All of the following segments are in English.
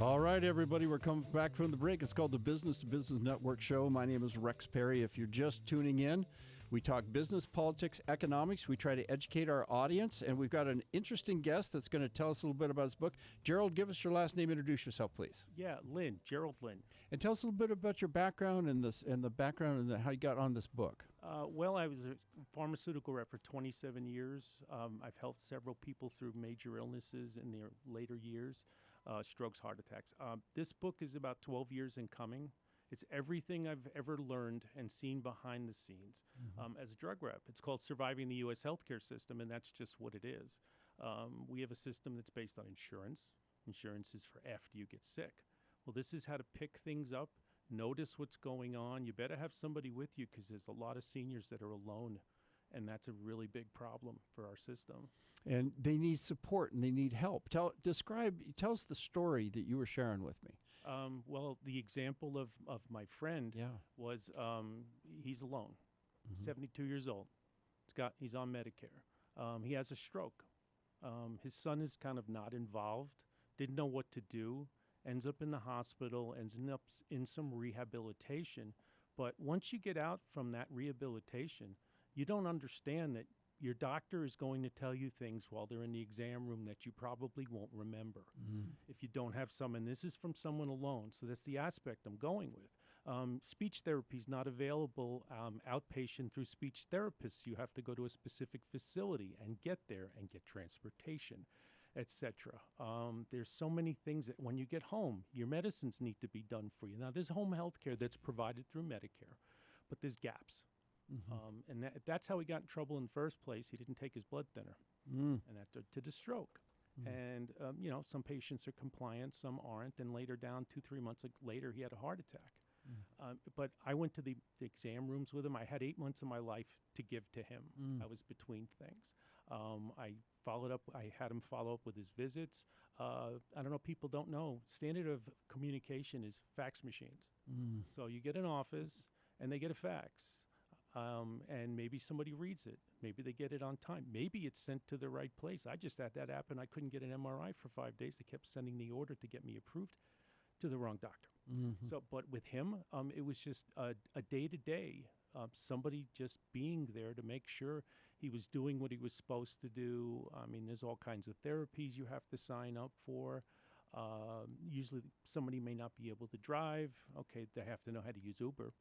All right, everybody, we're coming back from the break. It's called the Business to Business Network Show. My name is Rex Perry. If you're just tuning in, we talk business, politics, economics. We try to educate our audience, and we've got an interesting guest that's going to tell us a little bit about his book. Gerald, give us your last name. Introduce yourself, please. Yeah, Lynn, Gerald Lynn. And tell us a little bit about your background and the background and how you got on this book. Well, I was a pharmaceutical rep for 27 years. I've helped several people through major illnesses in their later years, strokes, heart attacks. This book is about 12 years in coming. It's everything I've ever learned and seen behind the scenes as a drug rep. It's called Surviving the U.S. Healthcare System, and that's just what it is. We have a system that's based on insurance. Insurance is for after you get sick. Well, this is how to pick things up, notice what's going on. You better have somebody with you because there's a lot of seniors that are alone, and that's a really big problem for our system. And they need support and they need help. Tell us the story that you were sharing with me. Well, the example of my friend was he's alone, 72 years old. He's on Medicare. He has a stroke. His son is kind of not involved, didn't know what to do, ends up in the hospital, ends up in some rehabilitation. But once you get out from that rehabilitation, you don't understand that your doctor is going to tell you things while they're in the exam room that you probably won't remember if you don't have someone. This is from someone alone, so that's the aspect I'm going with. Speech therapy is not available outpatient through speech therapists. You have to go to a specific facility and get there and get transportation, etc. There's so many things that when you get home, your medicines need to be done for you. Now, there's home health care that's provided through Medicare, but there's gaps. And that's how he got in trouble in the first place. He didn't take his blood thinner, and that to the stroke. And, some patients are compliant, some aren't. And later down, 2-3 months later, he had a heart attack. But I went to the exam rooms with him. I had 8 months of my life to give to him. I was between things. I had him follow up with his visits. I don't know, people don't know. Standard of communication is fax machines. So you get an office, and they get a fax. And maybe somebody reads it. Maybe they get it on time. Maybe it's sent to the right place. I just had that happen. I couldn't get an MRI for 5 days. They kept sending the order to get me approved to the wrong doctor. So, but with him, it was just a day-to-day, somebody just being there to make sure he was doing what he was supposed to do. I mean, there's all kinds of therapies you have to sign up for. Usually somebody may not be able to drive. Okay, they have to know how to use Uber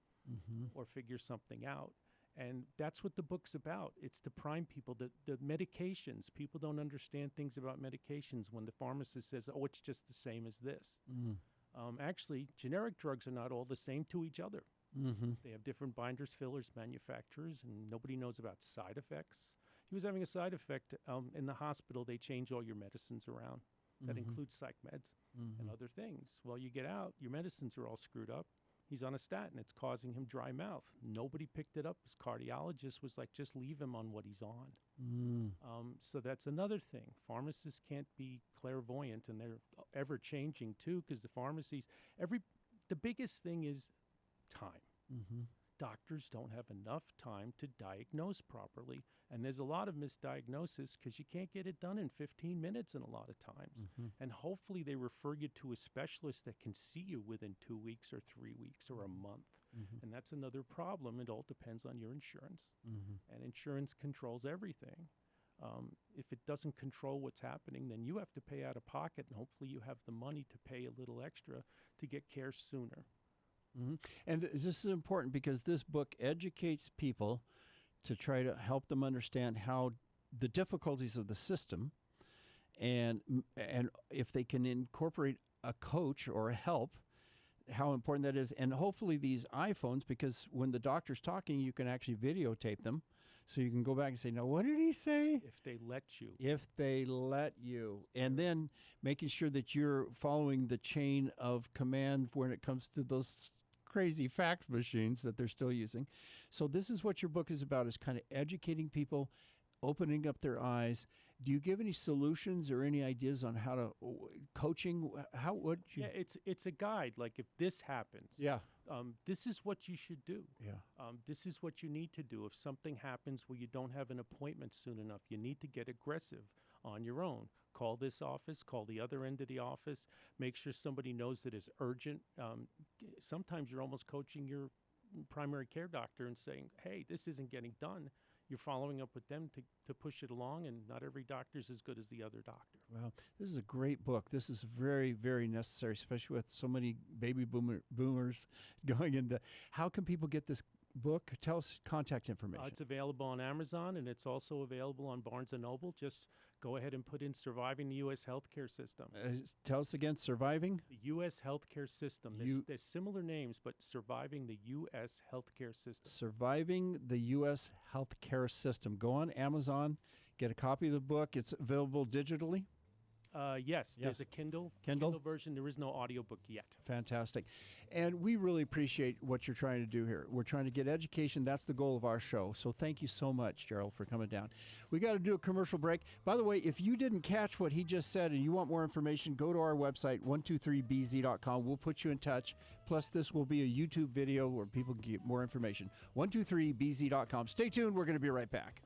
or figure something out. And that's what the book's about. It's to prime people. The medications, people don't understand things about medications when the pharmacist says, oh, it's just the same as this. Actually, generic drugs are not all the same to each other. They have different binders, fillers, manufacturers, and nobody knows about side effects. He was having a side effect in the hospital. They change all your medicines around. That includes psych meds and other things. Well, you get out, your medicines are all screwed up. He's on a statin. It's causing him dry mouth. Nobody picked it up. His cardiologist was like, just leave him on what he's on. So that's another thing. Pharmacists can't be clairvoyant, and they're ever changing too, because the pharmacies, the biggest thing is time. Doctors don't have enough time to diagnose properly. And there's a lot of misdiagnosis because you can't get it done in 15 minutes in a lot of times. And hopefully they refer you to a specialist that can see you within 2 weeks or 3 weeks or a month. And that's another problem. It all depends on your insurance. And insurance controls everything. If it doesn't control what's happening, then you have to pay out of pocket, and hopefully you have the money to pay a little extra to get care sooner. And this is important because this book educates people to try to help them understand how the difficulties of the system, and if they can incorporate a coach or a help, how important that is. And hopefully these iPhones, because when the doctor's talking, you can actually videotape them. So you can go back and say, no, what did he say? If they let you. If they let you. And then making sure that you're following the chain of command when it comes to those crazy fax machines that they're still using. So this is what your book is about, is kind of educating people, opening up their eyes. Do you give any solutions or any ideas on how to coaching? How would you? Yeah, it's a guide. Like if this happens, this is what you should do. This is what you need to do. If something happens where you don't have an appointment soon enough, you need to get aggressive on your own. call this office, call the other end of the office, make sure somebody knows that it's urgent. Sometimes you're almost coaching your primary care doctor and saying, hey, this isn't getting done. You're following up with them to push it along, and not every doctor's as good as the other doctor. Well, this is a great book. This is very, very necessary, especially with so many baby boomers going into. How can people get this book? Tell us contact information. It's available on Amazon, and it's also available on Barnes & Noble. Just go ahead and put in Surviving the U.S. Healthcare System. Tell us again, Surviving? The U.S. Healthcare System. There's similar names, but Surviving the U.S. Healthcare System. Surviving the U.S. Healthcare System. Go on Amazon, get a copy of the book. It's available digitally? Yes, there's a Kindle version. There is no audiobook yet. Fantastic. And we really appreciate what you're trying to do here. We're trying to get education. That's the goal of our show. So thank you so much, Gerald, for coming down. We got to do a commercial break. By the way, if you didn't catch what he just said and you want more information, go to our website, 123bz.com. We'll put you in touch. Plus, this will be a YouTube video where people can get more information. 123bz.com. Stay tuned. We're going to be right back.